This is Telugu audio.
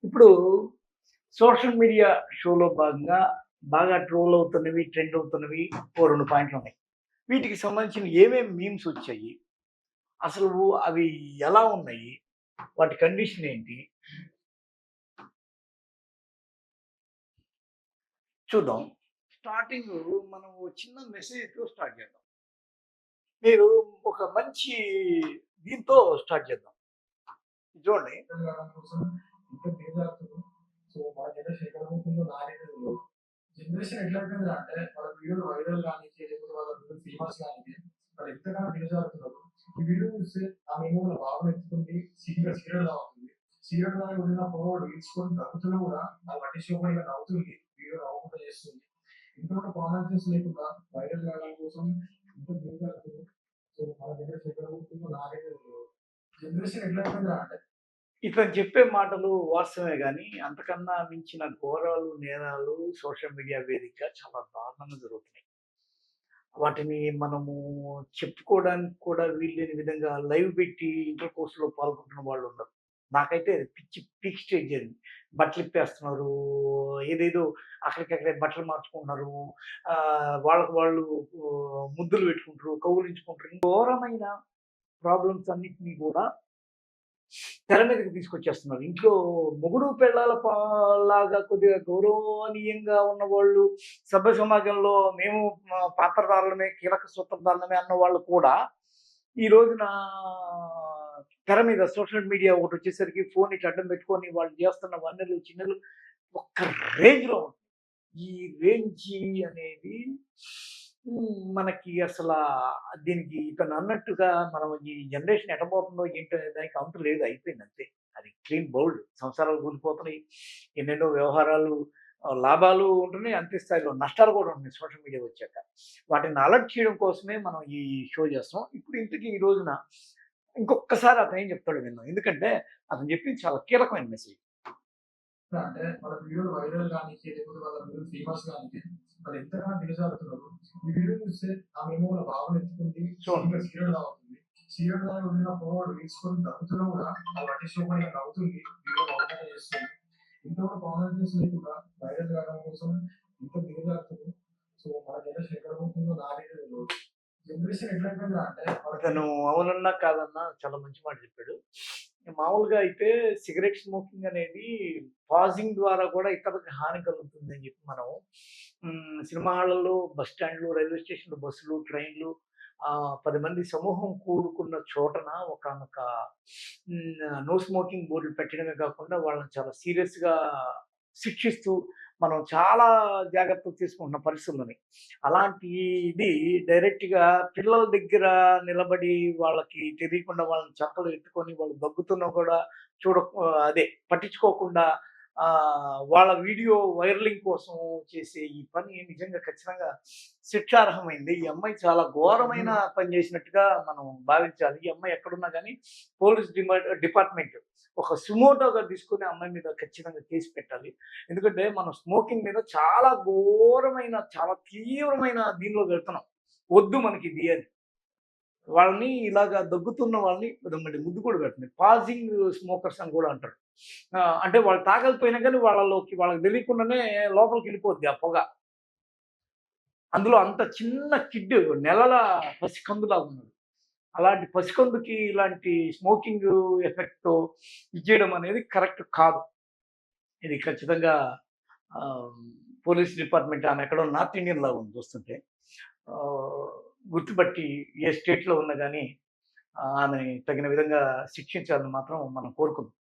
ఇప్పుడు సోషల్ మీడియా షోలో భాగంగా బాగా ట్రోల్ అవుతున్నవి, ట్రెండ్ అవుతున్నవి ఓ 2 పాయింట్లున్నాయి. వీటికి సంబంధించిన ఏమేమి మీమ్స్ వచ్చాయి? అసలు అవి ఎలా ఉన్నాయి? వాటి కండిషన్ ఏంటి? చూద్దాం. స్టార్టింగు మనం ఓ చిన్న మెసేజ్‌తో స్టార్ట్ చేద్దాం. మీరు ఒక మంచి దీంతో స్టార్ట్ చేద్దాం. చూడండి. తెలంగాణ కోసం ఇంత పేదలు. సో మన జనరేషన్ ఎక్కడ పోతుందో నాకైతే తెలవదు. జనరేషన్ ఎట్లా అయిపోయిందంటే వాళ్ళ వీడియోలు వైరల్ కానీకి లేకపోతే వాళ్ళ వీడియోలు ఫేమస్ కానీకి వాళ్ళు ఎంతగానో దిగజారుతున్నారు. ఈ వీడియో చూస్తే ఆమెమో వాళ్ళ బాబుని ఎత్తుకుంది సిగరెట్ తాగుతుంది. సిగరెట్ తాగి ఉన్న పొగోడు ఈడ్చుకొని తగ్గుతున్నా కూడా వాళ్ళు పట్టించుకోకుండా ఇలా నవ్వుతుంది. వీడియో నవ్వకుండా చేస్తుంది. ఇంత కూడా కామన్ సెన్స్ లేకుండా వైరల్ కావడం కోసం ఇంత దిగజారుతున్నారు. సో మన జనరేషన్ ఎక్కడ పోతుందో నాకైతే తెలవదు. జనరేషన్ ఎట్లా అయిపోయిందంటే ఇతను చెప్పే మాటలు వాస్తవమే గానీ, అంతకన్నా మించిన ఘోరాలు, నేరాలు సోషల్ మీడియా వేదికగా చాలా దారుణంగా జరుగుతున్నాయి. వాటిని మనము చెప్పుకోవడానికి కూడా వీల్లేని విధంగా లైవ్ పెట్టి ఇంటర్ కోర్స్‌లో పాల్గొంటున్న వాళ్ళున్నారు. నాకైతే పిచ్చి పీక్ స్టేజ్ జరిగింది. బట్టలిప్పేస్తున్నారు. ఏదేదో అక్కడికక్కడే బట్టలు మార్చుకుంటున్నారు. వాళ్ళకి వాళ్ళు ముద్దులు పెట్టుకుంటారు, కౌగిలించుకుంటారు. ఘోరమైన ప్రాబ్లమ్స్ అన్నిటిని కూడా తెర మీదకి తీసుకొచ్చేస్తున్నారు. ఇంట్లో మొగుడు పెళ్ళాల లాగా కొద్దిగా గౌరవనీయంగా ఉన్నవాళ్ళు, సభ్య సమాజంలో మేము పాత్రధారులమే, కీలక సూత్రధారులమే అన్నవాళ్ళు కూడా, ఈ రోజున తెర మీద సోషల్ మీడియా ఒకటొచ్చేసరికి ఫోన్ ఇట్లా అడ్డం పెట్టుకొని వాళ్ళు చేస్తున్న వన్నెలు, చిన్నెలు ఒక్క రేంజ్‌లో ఉంటాయి. ఈ రేంజి అనేది మనకి అసలా దీనికి ఇతనన్నట్టుగా మనం ఈ జనరేషన్ ఎటబోతుందో ఏంటో అనే దానికి అంతు లేదు. అయిపోయింది అంతే. అది క్లీన్ బౌల్డ్. సంసారాలు కూలిపోతున్నాయి. ఎన్నెన్నో వ్యవహారాలు లాభాలు ఉంటున్నాయి. అంతే స్థాయిలో నష్టాలు కూడా ఉంటున్నాయి సోషల్ మీడియా వచ్చాక. వాటిని అలర్ట్ చేయడం కోసమే మనం ఈ షో చేస్తున్నాం. ఇప్పుడు ఇంతకీ ఈ రోజున ఇంకొక్కసారి అతను ఏం చెప్తాడో విందాం. ఎందుకంటే అతను చెప్పింది చాలా కీలకమైన మెసేజ్. అంటే వాళ్ళ వీడియోలు వైరల్ కానీకి లేకపోతే వాళ్ళ వీడియోలు ఫేమస్ కానీకి వాళ్ళు ఎంతగానో దిగజారుతున్నారు. ఈ వీడియో చూస్తే ఆమెమో వాళ్ళ బాబుని ఎత్తుకుంది చూడండి. సిగరెట్ తాగుతుంది. సిగరెట్ తాగి వదిలిన పొగవాడు ఈడ్చుకొని తగ్గుతున్నా కూడా వాళ్ళు పట్టించుకోకుండా ఇలా నవ్వుతుంది. వీడియో నవ్వకుండా చేస్తుంది. ఇంత కూడా కామన్ సెన్స్ లేకుండా వైరల్ కావడం కోసం ఇంత దిగజారుతుంది. సో మన జనరేషన్ ఎక్కడ పోతుందో నాకైతే తెలియదు. జనరేషన్ ఎట్లా అయిపోయిందా అంటే అతను అవునన్నా, కాదన్నా చాలా మంచి మాట చెప్పాడు. మామూలుగా అయితే సిగరెట్ స్మోకింగ్ అనేది పాజింగ్ ద్వారా కూడా ఇతరులకు హాని కలుగుతుందని చెప్పి మనం సినిమా హాళ్ళలో, బస్ స్టాండ్‌లు, రైల్వే స్టేషన్‌లో బస్సులు, ట్రైన్‌లు 10 మంది సమూహం కూడుకున్న చోటన ఒకానొక నో స్మోకింగ్ బోర్డులు పెట్టడమే కాకుండా వాళ్ళని చాలా సీరియస్‌గా శిక్షిస్తూ మనం చాలా జాగ్రత్తలు తీసుకుంటున్న పరిస్థితులున్నాయి. అలాంటి ఇది డైరెక్ట్‌గా పిల్లల దగ్గర నిలబడి వాళ్ళకి తెలియకుండా వాళ్ళని చంకలో ఎత్తుకొని వాళ్ళు దగ్గుతున్నా కూడా అదే పట్టించుకోకుండా వాళ్ళ వీడియో వైరలింగ్ కోసం చేసే ఈ పని నిజంగా ఖచ్చితంగా శిక్షార్హమైంది. ఈ అమ్మాయి చాలా ఘోరమైన పని చేసినట్టుగా మనం భావించాలి. ఈ అమ్మాయి ఎక్కడున్నా గానీ పోలీస్ డిపార్ట్‌మెంట్ ఒక సుమోటోగా తీసుకొని ఆ అమ్మాయి మీద ఖచ్చితంగా కేసు పెట్టాలి. ఎందుకంటే మనం స్మోకింగ్ మీద చాలా ఘోరమైన, చాలా తీవ్రమైన దీనిలో వెళ్తున్నాం. వద్దు మనకిది అని. వాళ్ళని ఇలాగా దగ్గుతున్న వాళ్ళని మళ్ళీ ముద్దు కూడా పెట్టండి. పాజింగ్ స్మోకర్స్ అని కూడా అంటారు. అంటే వాళ్ళు తాగకపోయినా గానీ వాళ్ళకి తెలియకుండానే లోపలికెళ్ళిపోద్ది ఆ పొగ. అందులో అంత చిన్న కిడ్ నెలల పసికందులాగున్నాడు. అలాంటి పసికందుకి ఇలాంటి స్మోకింగ్ ఎఫెక్ట్ ఇచ్చేయడం అనేది కరెక్ట్ కాదు. ఇది ఖచ్చితంగా ఆహ్, పోలీస్ డిపార్ట్‌మెంట్ ఆమె ఎక్కడో నార్త్ ఇండియన్ లాగా ఉంది చూస్తుంటే. ఆహ్, గుర్తుపట్టి ఏ స్టేట్‌లో ఉన్నా గాని ఆమెని తగిన విధంగా శిక్షించాలని మాత్రం మనం కోరుకుందాం.